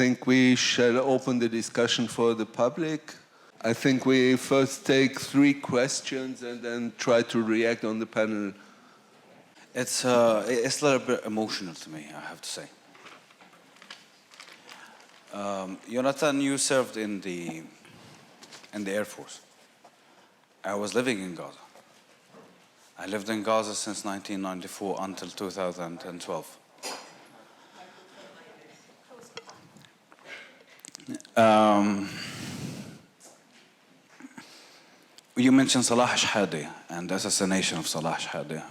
think we shall open the discussion for the public. I think we first take 3 questions and then try to react on the panel. It's a little bit emotional to me, I have to say. Jonathan, you served in the Air Force. I was living in Gaza. I lived in Gaza since 1994 until 2012. You mentioned Salah Shahadi and the assassination of Salah Shahadi.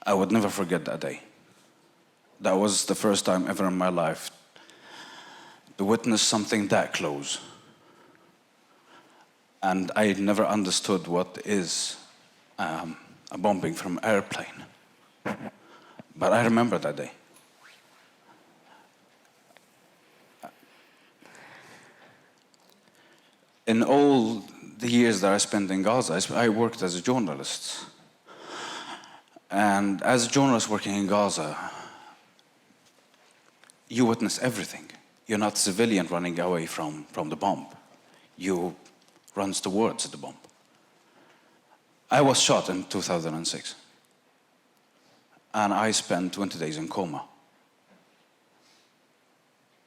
I would never forget that day. That was the first time ever in my life to witness something that close. And I never understood what is a bombing from airplane. But I remember that day. In all the years that I spent in Gaza, I worked as a journalist. And as a journalist working in Gaza, you witness everything. You're not a civilian running away from the bomb. You run towards the bomb. I was shot in 2006. And I spent 20 days in coma.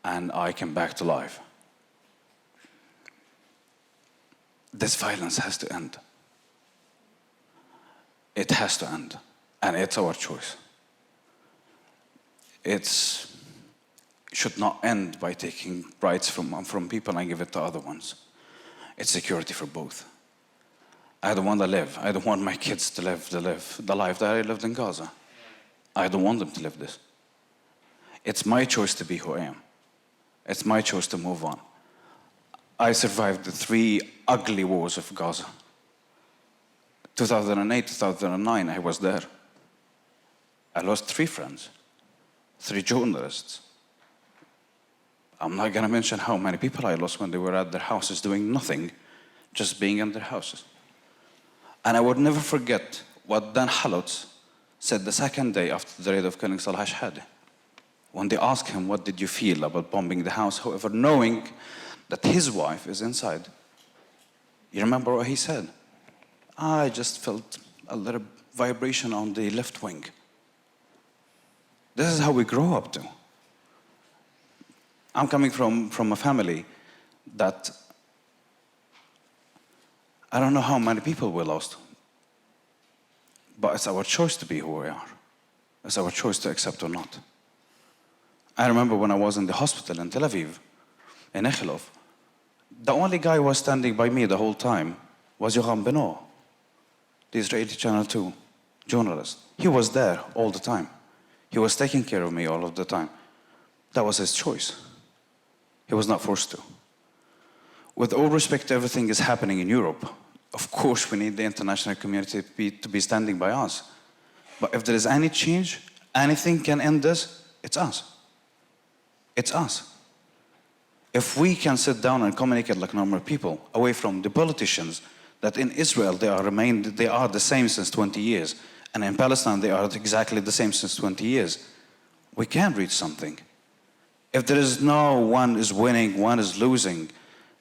And I came back to life. This violence has to end. It has to end. And it's our choice. It should not end by taking rights from people and give it to other ones. It's security for both. I don't want to live. I don't want my kids to live the life that I lived in Gaza. I don't want them to live this. It's my choice to be who I am. It's my choice to move on. I survived the 3 ugly wars of Gaza. 2008, 2009, I was there. I lost 3 friends, 3 journalists. I'm not going to mention how many people I lost when they were at their houses doing nothing, just being in their houses. And I would never forget what Dan Halotz said the second day after the raid of killing Salah Shahadi. When they asked him, what did you feel about bombing the house? However, knowing that his wife is inside. You remember what he said? I just felt a little vibration on the left wing. This is how we grow up to. I'm coming from a family that I don't know how many people we lost, but it's our choice to be who we are. It's our choice to accept or not. I remember when I was in the hospital in Tel Aviv, in Echilov, the only guy who was standing by me the whole time was Yoram Beno, the Israeli Channel 2 journalist. He was there all the time. He was taking care of me all of the time. That was his choice. He was not forced to. With all respect, everything is happening in Europe. Of course, we need the international community to be standing by us. But if there is any change, anything can end this, it's us. It's us. If we can sit down and communicate like normal people, away from the politicians, that in Israel they are the same since 20 years, and in Palestine they are exactly the same since 20 years, we can reach something. If there is no one is winning, one is losing,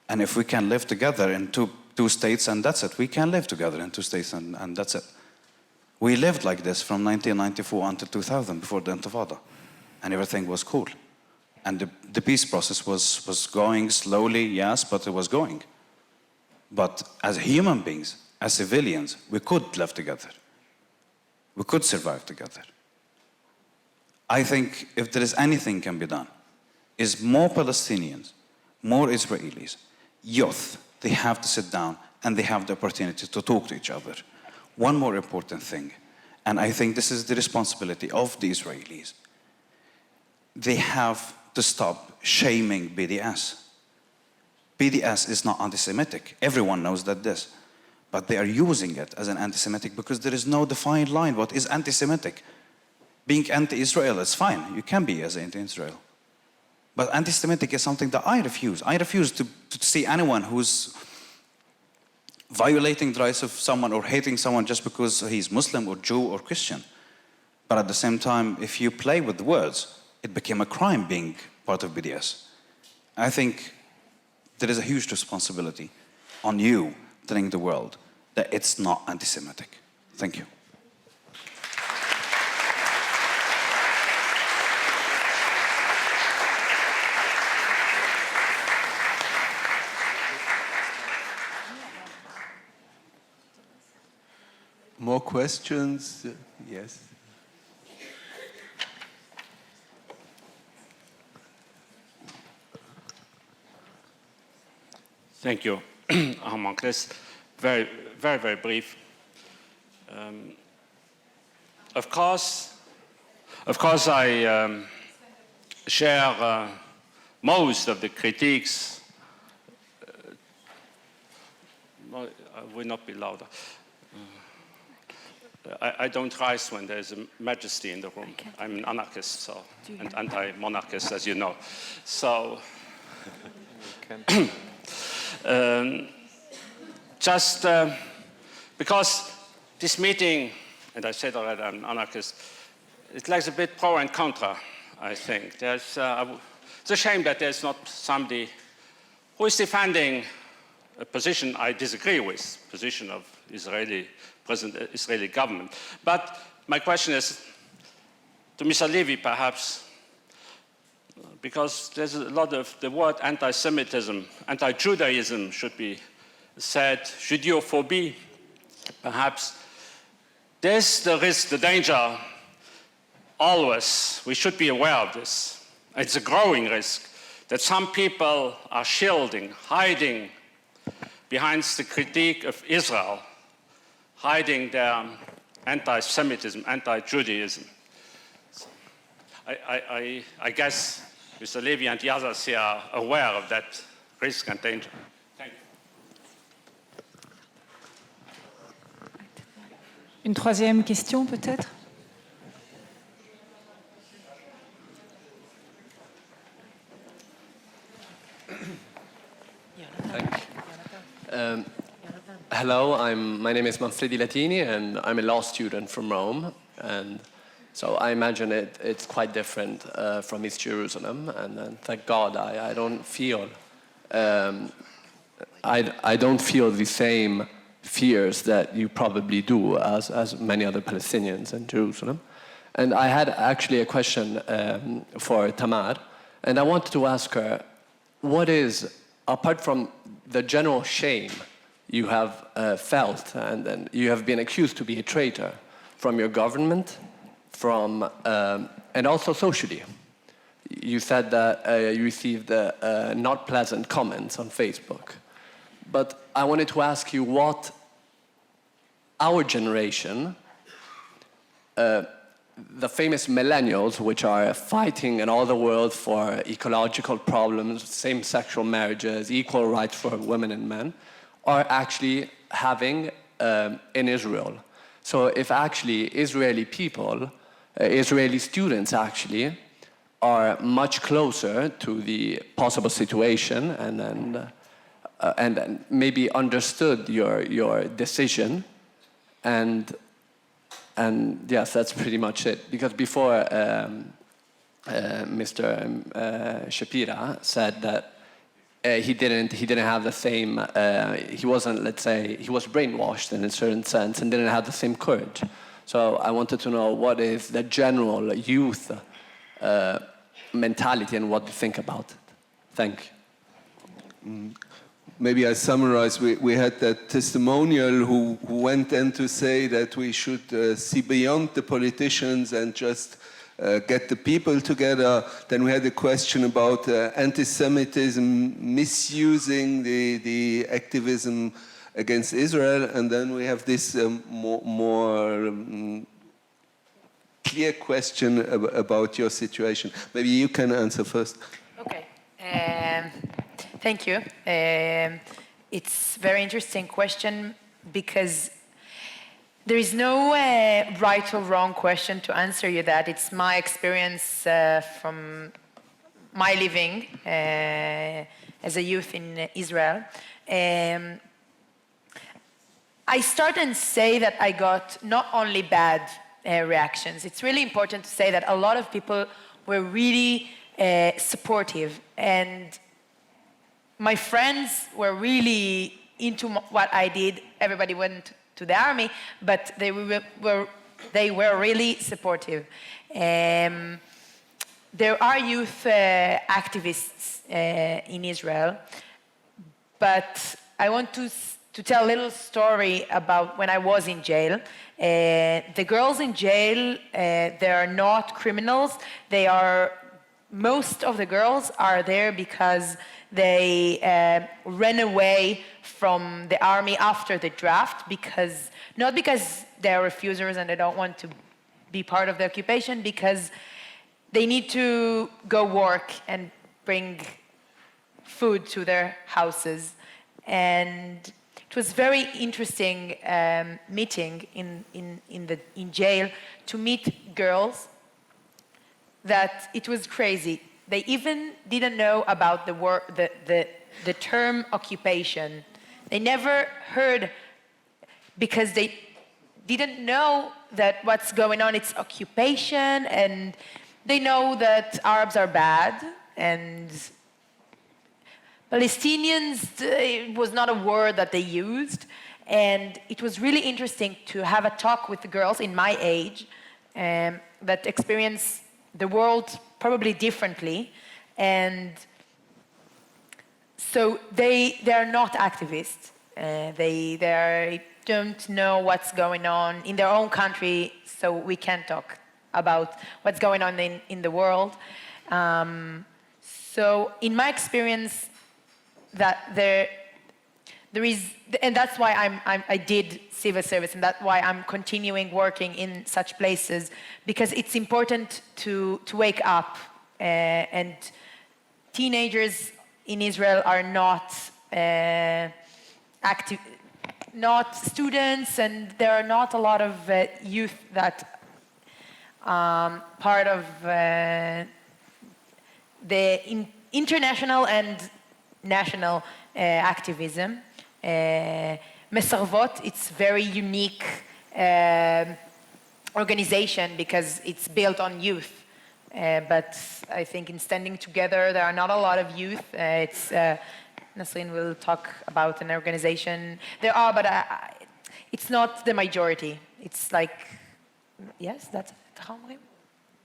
and if we can live together in two states and that's it, we can live together in 2 states and that's it. We lived like this from 1994 until 2000, before the Intifada, and everything was cool. And the peace process was going slowly, yes, but it was going. But as human beings, as civilians, we could live together. We could survive together. I think if there is anything can be done, is more Palestinians, more Israelis, youth, they have to sit down and they have the opportunity to talk to each other. One more important thing, and I think this is the responsibility of the Israelis. They have to stop shaming BDS. BDS is not anti-Semitic. Everyone knows that this. But they are using it as an anti-Semitic because there is no defined line what is anti-Semitic. Being anti-Israel is fine. You can be as anti-Israel. But anti-Semitic is something that I refuse. I refuse to see anyone who's violating the rights of someone or hating someone just because he's Muslim or Jew or Christian. But at the same time, if you play with the words, it became a crime being part of BDS. I think there is a huge responsibility on you telling the world that it's not anti-Semitic. Thank you. More questions? Yes. Thank you, Marcus. Very, very, very brief. Of course, I share most of the critiques. I will not be louder. I don't rise when there's a majesty in the room. I'm an anarchist, so, and anti-monarchist, as you know. So, just because this meeting, and I said already I'm an anarchist, it lacks a bit pro and contra, I think. It's a shame that there's not somebody who is defending a position I disagree with, position of present Israeli government. But my question is to Mr. Levy, perhaps, because there's a lot of the word anti-Semitism, anti-Judaism should be said, Judeophobia, perhaps. There's the risk, the danger, always, we should be aware of this. It's a growing risk that some people are shielding, hiding behind the critique of Israel, hiding their anti-Semitism, anti-Judaism. I guess Mr. Levy and the others here are aware of that risk and danger. Thank you. Une troisième question, peut-être? Hello, my name is Manfredi Latini, and I'm a law student from Rome. And so I imagine it's quite different from East Jerusalem. And thank God I don't feel I don't feel the same fears that you probably do as many other Palestinians in Jerusalem. And I had actually a question for Tamar, and I wanted to ask her, what is, apart from the general shame you have felt, and then you have been accused to be a traitor from your government, and also socially. You said that you received not pleasant comments on Facebook. But I wanted to ask you what our generation, the famous millennials, which are fighting in all the world for ecological problems, same-sexual marriages, equal rights for women and men, are actually having in Israel. So if actually Israeli people, Israeli students actually, are much closer to the possible situation and maybe understood your decision, and yes, that's pretty much it. Because before Mr. Shapira said that he didn't have the same, he wasn't, let's say, he was brainwashed in a certain sense and didn't have the same courage. So I wanted to know what is the general youth mentality and what you think about it. Thank you. Maybe I summarize. We had that testimonial who went in to say that we should see beyond the politicians and just get the people together. Then we had a question about anti-Semitism, misusing the activism against Israel. And then we have this more clear question about your situation. Maybe you can answer first. Okay. Thank you. It's a very interesting question because there is no right or wrong question to answer you that. It's my experience from my living as a youth in Israel. I start and say that I got not only bad reactions. It's really important to say that a lot of people were really supportive, and my friends were really into what I did. Everybody went to the army, but they were really supportive. There are youth activists in Israel, but I want to tell a little story about when I was in jail. The girls in jail, they are not criminals. Most of the girls are there because they ran away from the army after the draft, not because they're refusers and they don't want to be part of the occupation, because they need to go work and bring food to their houses. And it was very interesting meeting in jail to meet girls that it was crazy. They even didn't know about the term occupation. They never heard, because they didn't know that what's going on, it's occupation, and they know that Arabs are bad, and Palestinians, it was not a word that they used. And it was really interesting to have a talk with the girls in my age that experience the world probably differently. And so they are not activists. They don't know what's going on in their own country, so we can't talk about what's going on in the world. So in my experience, that there is, and that's why I did civil service, and that's why I'm continuing working in such places, because it's important to wake up. And teenagers in Israel are not active, not students, and there are not a lot of youth that part of the international and national activism. Mesarvot, it's very unique organization because it's built on youth. But I think in standing together, there are not a lot of youth. Nasrin will talk about an organization. There are, but it's not the majority. It's like, yes, that's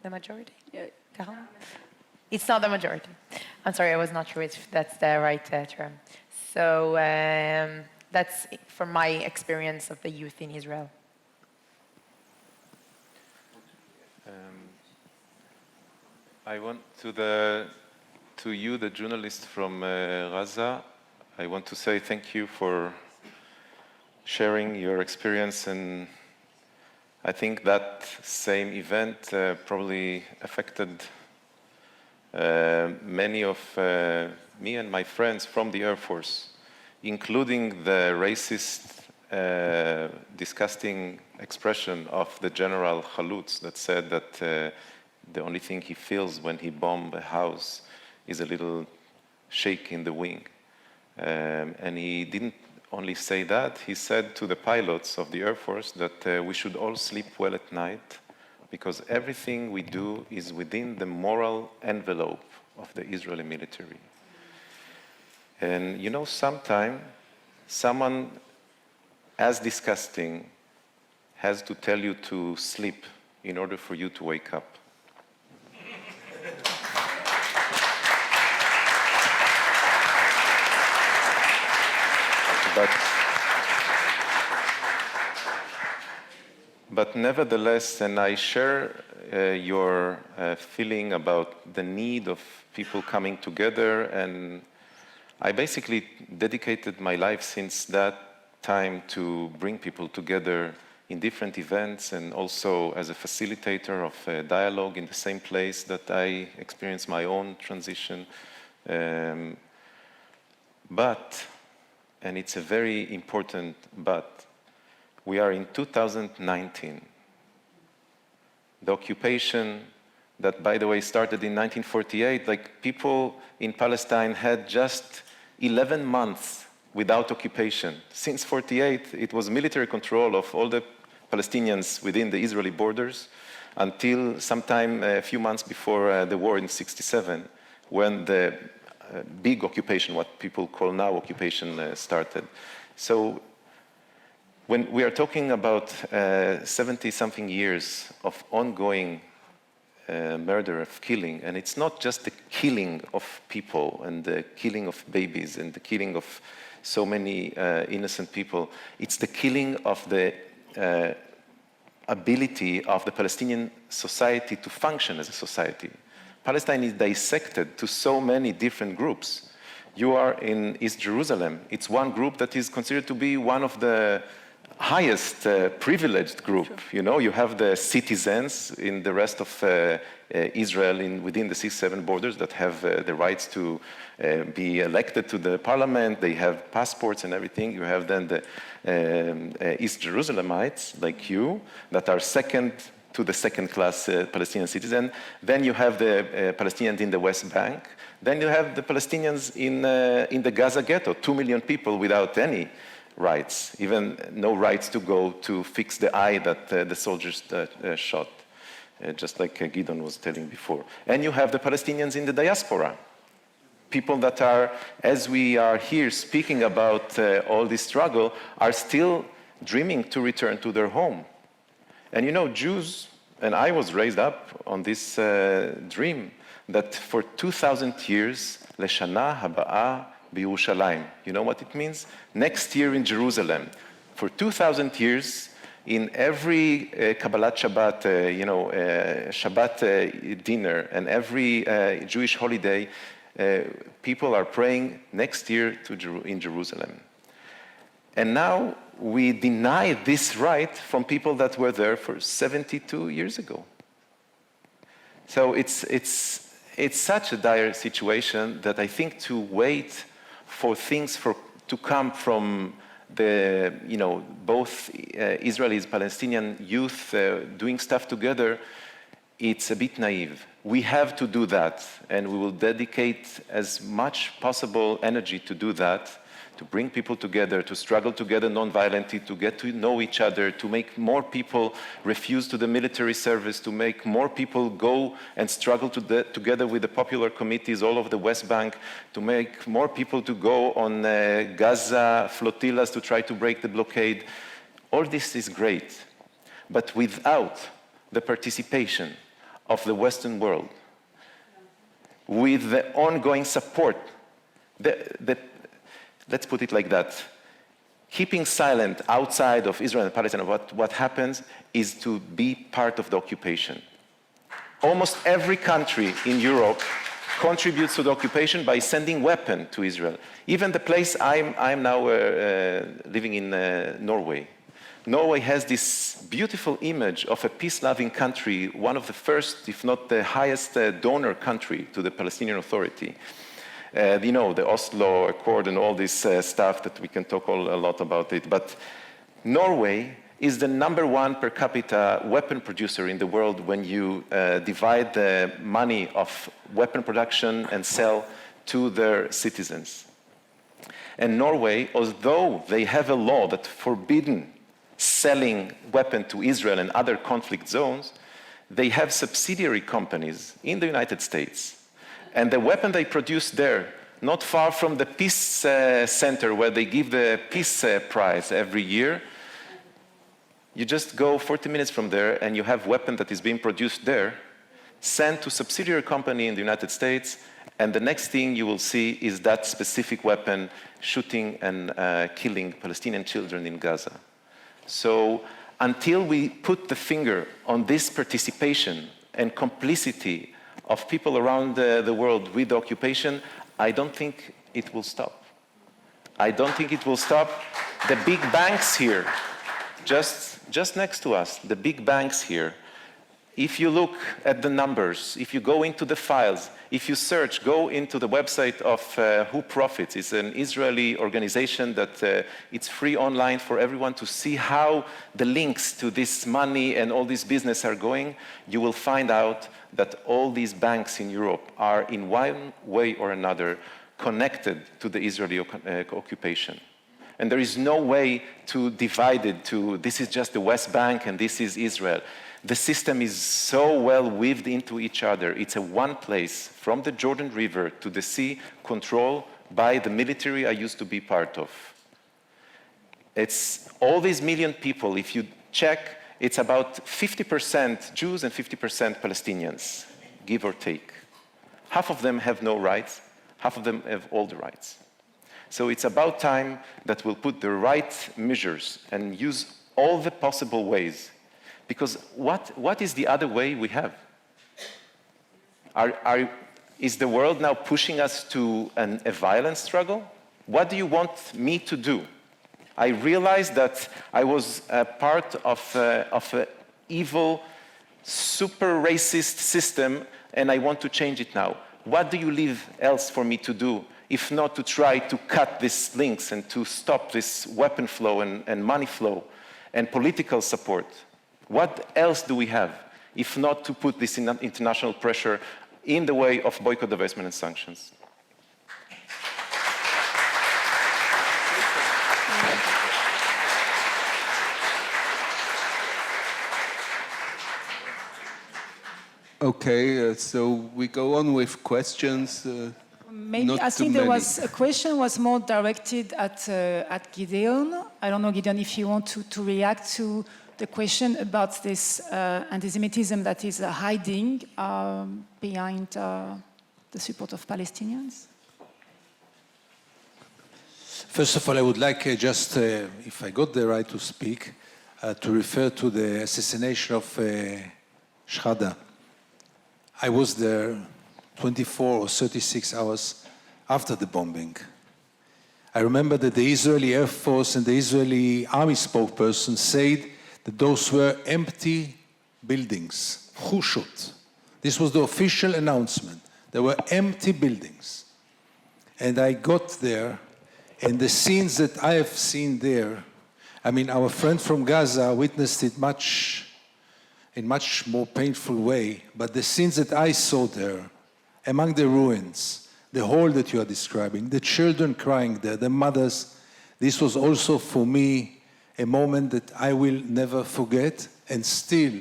the majority? Yeah. It's not the majority. I'm sorry, I was not sure if that's the right term. So that's from my experience of the youth in Israel. I want to you, the journalist from Gaza, I want to say thank you for sharing your experience, and I think that same event probably affected many of me and my friends from the Air Force, including the racist, disgusting expression of the General Khalutz that said that the only thing he feels when he bombs a house is a little shake in the wing. And he didn't only say that, he said to the pilots of the Air Force that we should all sleep well at night, because everything we do is within the moral envelope of the Israeli military. And you know, sometimes someone as disgusting has to tell you to sleep in order for you to wake up. But nevertheless, and I share your feeling about the need of people coming together, and I basically dedicated my life since that time to bring people together in different events, and also as a facilitator of a dialogue in the same place that I experienced my own transition. But, and it's a very important but, we are in 2019. The occupation that, by the way, started in 1948, like people in Palestine had just 11 months without occupation. Since 48, it was military control of all the Palestinians within the Israeli borders until sometime a few months before the war in 67, when the big occupation, what people call now occupation, started. So when we are talking about 70-something years of ongoing murder, of killing, and it's not just the killing of people and the killing of babies and the killing of so many innocent people, it's the killing of the ability of the Palestinian society to function as a society. Palestine is dissected to so many different groups. You are in East Jerusalem. It's one group that is considered to be one of the highest privileged group. You know, you have the citizens in the rest of Israel within the 6-7 borders that have the rights to be elected to the parliament. They have passports and everything. You have then the East Jerusalemites, like you, that are second to the second-class Palestinian citizen. Then you have the Palestinians in the West Bank. Then you have the Palestinians in the Gaza ghetto, 2 million people without any rights, even no rights to go to fix the eye that the soldiers shot, just like Gideon was telling before. And you have the Palestinians in the diaspora, people that are, as we are here speaking about all this struggle, are still dreaming to return to their home. And you know, Jews, and I was raised up on this dream, that for 2,000 years, Leshana Haba'a B'Yerushalayim. You know what it means? Next year in Jerusalem. For 2,000 years, in every Kabbalat Shabbat, Shabbat dinner, and every Jewish holiday, people are praying next year in Jerusalem. And now we deny this right from people that were there for 72 years ago. So it's such a dire situation that I think to wait for things to come from the, both Israelis, Palestinian youth doing stuff together, it's a bit naive. We have to do that, and we will dedicate as much possible energy to do that, to bring people together, to struggle together non-violently, to get to know each other, to make more people refuse to the military service, to make more people go and struggle together with the popular committees all over the West Bank, to make more people to go on Gaza flotillas to try to break the blockade. All this is great, but without the participation of the Western world, with the ongoing support, let's put it like that. Keeping silent outside of Israel and Palestine about what happens is to be part of the occupation. Almost every country in Europe contributes to the occupation by sending weapons to Israel. Even the place I'm now living in Norway. Norway has this beautiful image of a peace-loving country, one of the first, if not the highest donor country to the Palestinian Authority. The Oslo Accord and all this stuff that we can talk a lot about it. But Norway is the #1 per capita weapon producer in the world when you divide the money of weapon production and sell to their citizens. And Norway, although they have a law that forbids selling weapons to Israel and other conflict zones, they have subsidiary companies in the United States. And the weapon they produce there, not far from the Peace Center where they give the Peace Prize every year, you just go 40 minutes from there and you have weapon that is being produced there, sent to subsidiary company in the United States, and the next thing you will see is that specific weapon shooting and killing Palestinian children in Gaza. So until we put the finger on this participation and complicity of people around the world with the occupation, I don't think it will stop. I don't think it will stop. The big banks here, just next to us, the big banks here, if you look at the numbers, if you go into the files, if you search, go into the website of Who Profits. It's an Israeli organization that it's free online for everyone to see how the links to this money and all this business are going. You will find out that all these banks in Europe are in one way or another connected to the Israeli occupation. And there is no way to divide it to this is just the West Bank and this is Israel. The system is so well weaved into each other. It's a one place, from the Jordan River to the sea, controlled by the military I used to be part of. It's all these million people, if you check, it's about 50% Jews and 50% Palestinians, give or take. Half of them have no rights, half of them have all the rights. So it's about time that we'll put the right measures and use all the possible ways. Because what is the other way we have? Is the world now pushing us to a violent struggle? What do you want me to do? I realized that I was a part of an evil, super racist system, and I want to change it now. What do you leave else for me to do, if not to try to cut these links and to stop this weapon flow and money flow and political support? What else do we have, if not to put this international pressure in the way of boycott, divestment, and sanctions? Okay, so we go on with questions. Maybe Not I too think there many. was a question was more directed at Gideon. I don't know, Gideon, if you want to react to the question about this anti-Semitism that is hiding behind the support of Palestinians. First of all, I would like just, if I got the right to speak, to refer to the assassination of Shehada. I was there 24 or 36 hours after the bombing. I remember that the Israeli Air Force and the Israeli Army spokesperson said that those were empty buildings. Chushot. This was the official announcement. There were empty buildings. And I got there, and the scenes that I have seen there, I mean, our friend from Gaza witnessed it in much more painful way, but the scenes that I saw there, among the ruins, the hole that you are describing, the children crying there, the mothers, this was also for me a moment that I will never forget. And still,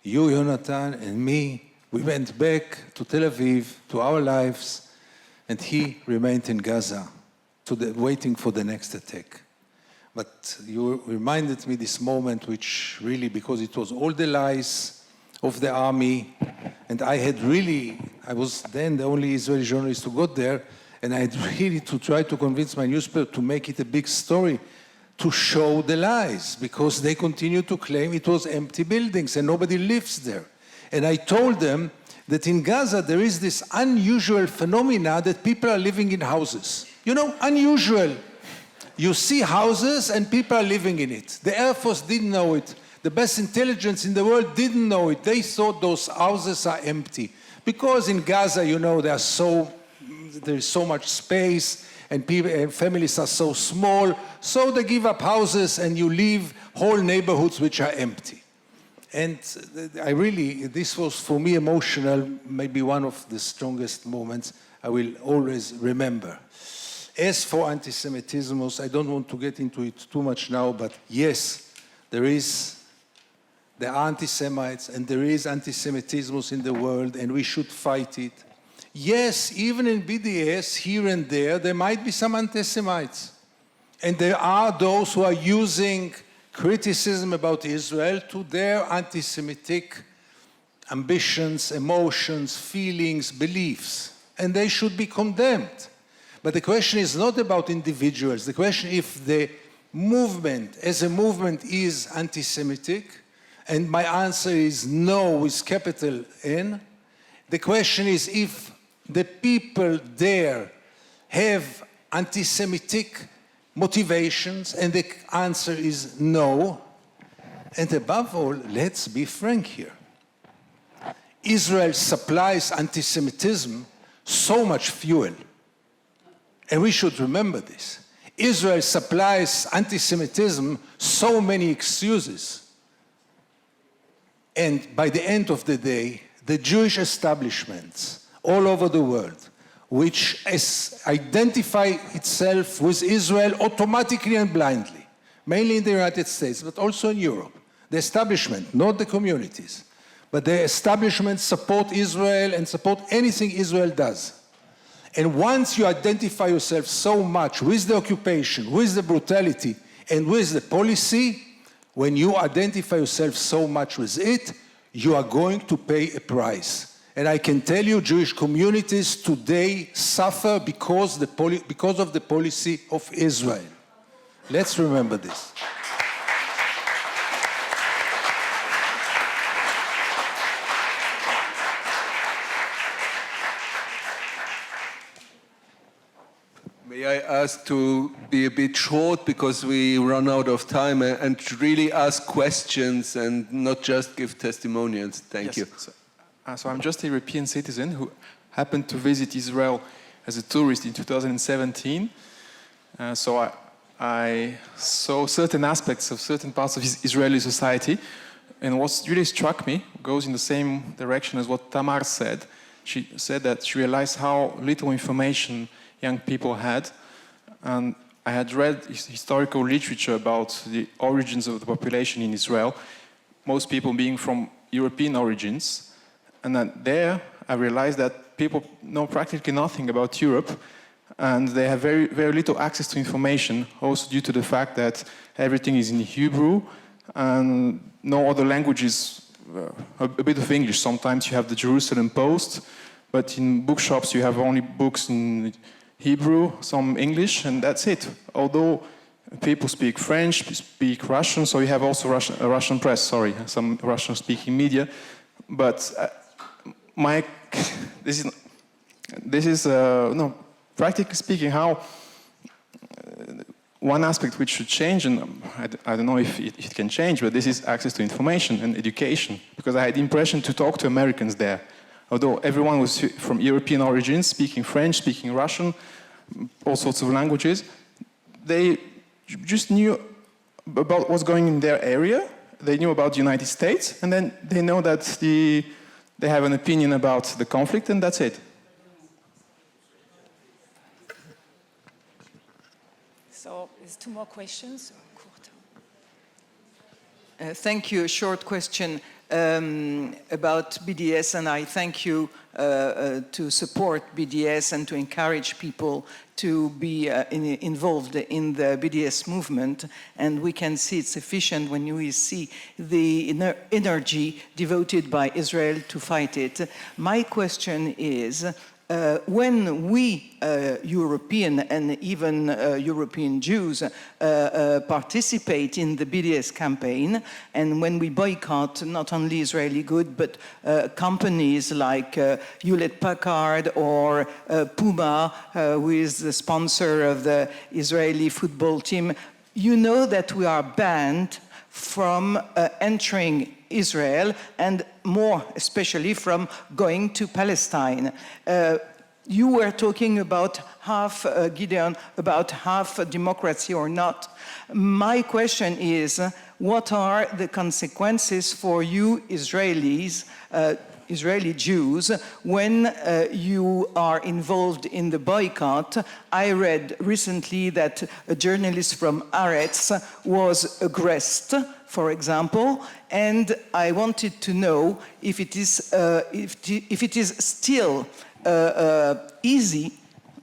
you, Jonathan, and me, we went back to Tel Aviv, to our lives, and he remained in Gaza, waiting for the next attack. But you reminded me this moment, which really, because it was all the lies of the army, and I was then the only Israeli journalist who got there, and I had really to try to convince my newspaper to make it a big story, to show the lies, because they continue to claim it was empty buildings and nobody lives there. And I told them that in Gaza there is this unusual phenomena that people are living in houses. You know, unusual. You see houses and people are living in it. The Air Force didn't know it. The best intelligence in the world didn't know it. They thought those houses are empty. Because in Gaza, you know, there is so much space and families are so small, so they give up houses and you leave whole neighborhoods which are empty. And this was for me emotional, maybe one of the strongest moments I will always remember. As for anti-Semitism, I don't want to get into it too much now, but yes, there are anti-Semites and there is anti-Semitism in the world and we should fight it. Yes, even in BDS, here and there might be some anti-Semites. And there are those who are using criticism about Israel to their anti-Semitic ambitions, emotions, feelings, beliefs. And they should be condemned. But the question is not about individuals. The question is if the movement as a movement is anti-Semitic, and my answer is no with capital N. The question is if the people there have anti-Semitic motivations, and the answer is no. And above all, let's be frank here. Israel supplies anti-Semitism so much fuel. And we should remember this. Israel supplies anti-Semitism so many excuses. And by the end of the day, the Jewish establishments all over the world, which identify itself with Israel automatically and blindly, mainly in the United States, but also in Europe, The establishment, not the communities. But the establishment support Israel and support anything Israel does. And once you identify yourself so much with the occupation, with the brutality, and with the policy, when you identify yourself so much with it, you are going to pay a price. And I can tell you, Jewish communities today suffer because of the policy of Israel. Let's remember this. May I ask to be a bit short because we run out of time and really ask questions and not just give testimonials. Thank you. So I'm just a European citizen who happened to visit Israel as a tourist in 2017. So I saw certain aspects of certain parts of Israeli society, and what really struck me goes in the same direction as what Tamar said. She said that she realized how little information young people had, and I had read historical literature about the origins of the population in Israel, most people being from European origins, and then there I realized that people know practically nothing about Europe, and they have very, very little access to information, also due to the fact that everything is in Hebrew, and no other languages, a bit of English. Sometimes you have the Jerusalem Post, but in bookshops you have only books in Hebrew, some English, and that's it. Although people speak French, speak Russian, so you have also Russian press, some Russian-speaking media. But practically speaking, how one aspect which should change, and I don't know if it can change, but this is access to information and education, because I had the impression to talk to Americans there. Although everyone was from European origins, speaking French, speaking Russian, all sorts of languages, they just knew about what's going in their area, they knew about the United States, and then they know that they have an opinion about the conflict, and that's it. So there's two more questions. Thank you. A short question about BDS, and I thank you to support BDS and to encourage people to be involved in the BDS movement. And we can see it's efficient when we see the energy devoted by Israel to fight it. My question is, when we European and even European Jews participate in the BDS campaign, and when we boycott not only Israeli goods but companies like Hewlett-Packard or Puma, who is the sponsor of the Israeli football team, you know that we are banned from entering Israel, and more especially from going to Palestine. You were talking about half, Gideon, about half democracy or not. My question is, what are the consequences for you Israelis, Israeli Jews, when you are involved in the boycott? I read recently that a journalist from Haaretz was aggressed, for example, and I wanted to know if it is still easy,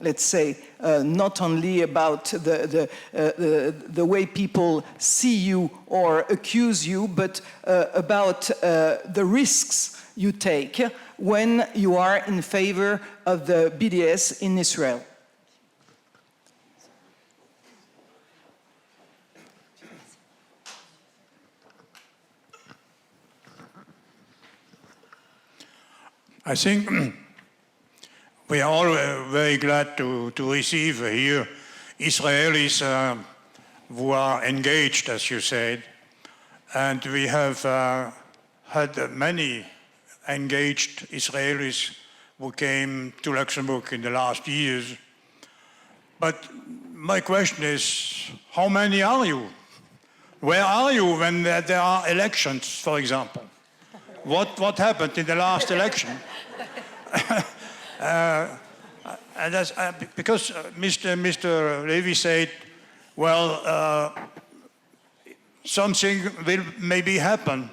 let's say, not only about the way people see you or accuse you, but about the risks you take when you are in favor of the BDS in Israel. I think we are all very glad to receive here Israelis who are engaged, as you said, and we have had many engaged Israelis who came to Luxembourg in the last years. But my question is, how many are you? Where are you when there are elections, for example? What happened in the last election? And that's, because Mr. Levy said, well, something will maybe happen.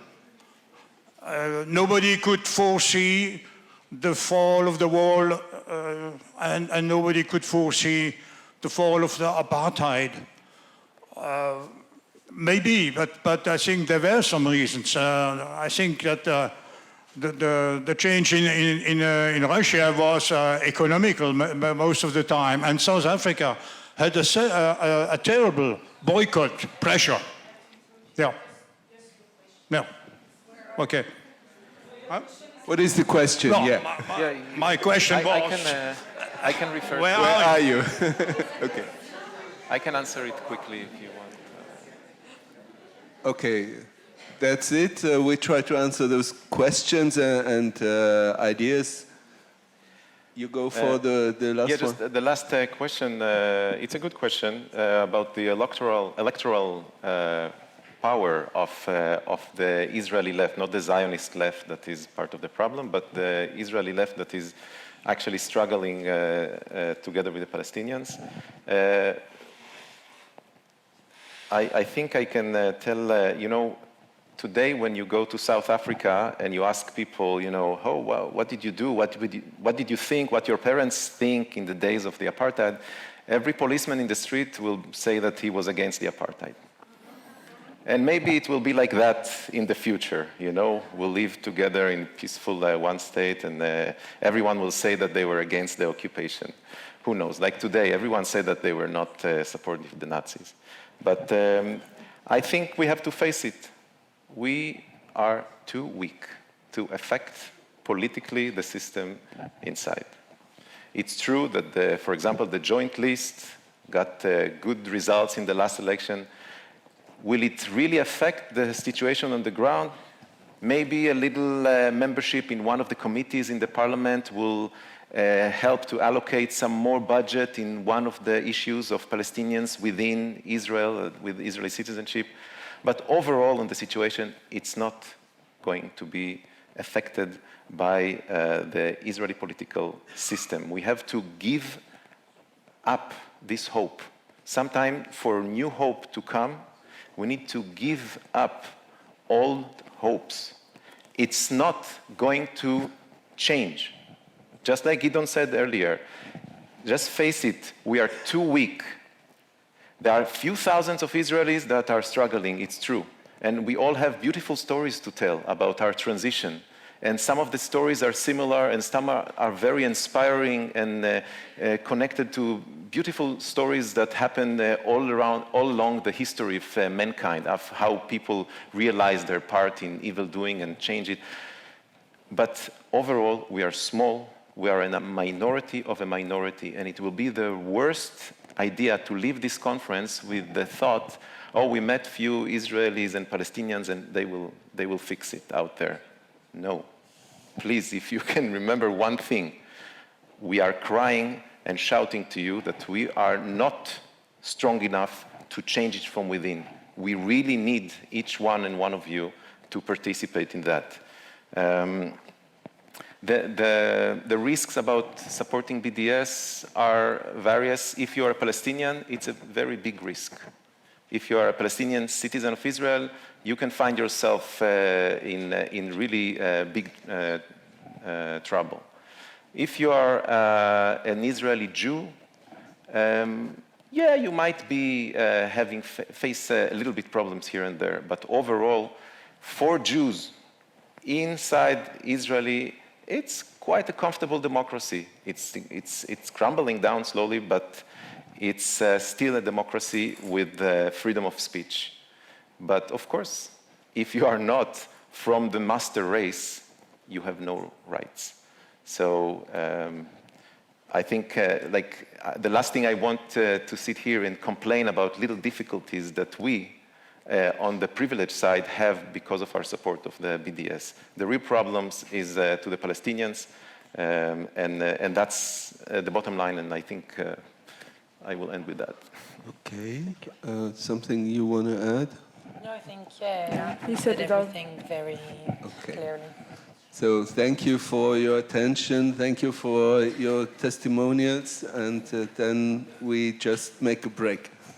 Nobody could foresee the fall of the wall, and nobody could foresee the fall of the apartheid. Maybe, but I think there were some reasons. I think that the change in Russia was economical most of the time, and South Africa had a terrible boycott pressure. Yeah. Yeah. Okay. What is the question? No, Yeah. my question was... I can refer Where to Where are are you? Okay. I can answer it quickly if you want. Okay, that's it. We try to answer those questions and ideas. You go for the last Yeah, just one. the last question. It's a good question about the electoral power of the Israeli left, not the Zionist left that is part of the problem, but the Israeli left that is actually struggling together with the Palestinians. I think I can tell, today when you go to South Africa and you ask people, oh, well, what did you do? What did you think? What your parents think in the days of the apartheid? Every policeman in the street will say that he was against the apartheid. And maybe it will be like that in the future, We'll live together in peaceful one state and everyone will say that they were against the occupation. Who knows? Like today, everyone said that they were not supportive of the Nazis. But I think we have to face it. We are too weak to affect politically the system inside. It's true that, for example, the joint list got good results in the last election. Will it really affect the situation on the ground? Maybe a little membership in one of the committees in the parliament will help to allocate some more budget in one of the issues of Palestinians within Israel, with Israeli citizenship. But overall in the situation, it's not going to be affected by the Israeli political system. We have to give up this hope. Sometime for new hope to come, we need to give up old hopes. It's not going to change. Just like Gideon said earlier, just face it, we are too weak. There are a few thousands of Israelis that are struggling, it's true. And we all have beautiful stories to tell about our transition. And some of the stories are similar and some are very inspiring and connected to beautiful stories that happened all along the history of mankind, of how people realize their part in evil doing and change it. But overall, we are small. We are in a minority of a minority, and it will be the worst idea to leave this conference with the thought, oh, we met few Israelis and Palestinians and they will fix it out there. No. Please, if you can remember one thing, we are crying and shouting to you that we are not strong enough to change it from within. We really need each one and one of you to participate in that. The risks about supporting BDS are various. If you are a Palestinian, it's a very big risk. If you are a Palestinian citizen of Israel, you can find yourself in really big trouble. If you are an Israeli Jew, yeah, you might be face a little bit problems here and there. But overall, for Jews inside Israeli, it's quite a comfortable democracy. It's crumbling down slowly, but it's still a democracy with freedom of speech. But of course, if you are not from the master race, you have no rights. So I think the last thing I want to sit here and complain about little difficulties that we on the privileged side have because of our support of the BDS. The real problems is to the Palestinians, and that's the bottom line, and I think I will end with that. Okay. Something you want to add? No, I think he you said said it all. everything very clearly. So thank you for your attention. Thank you for your testimonials. And then we just make a break.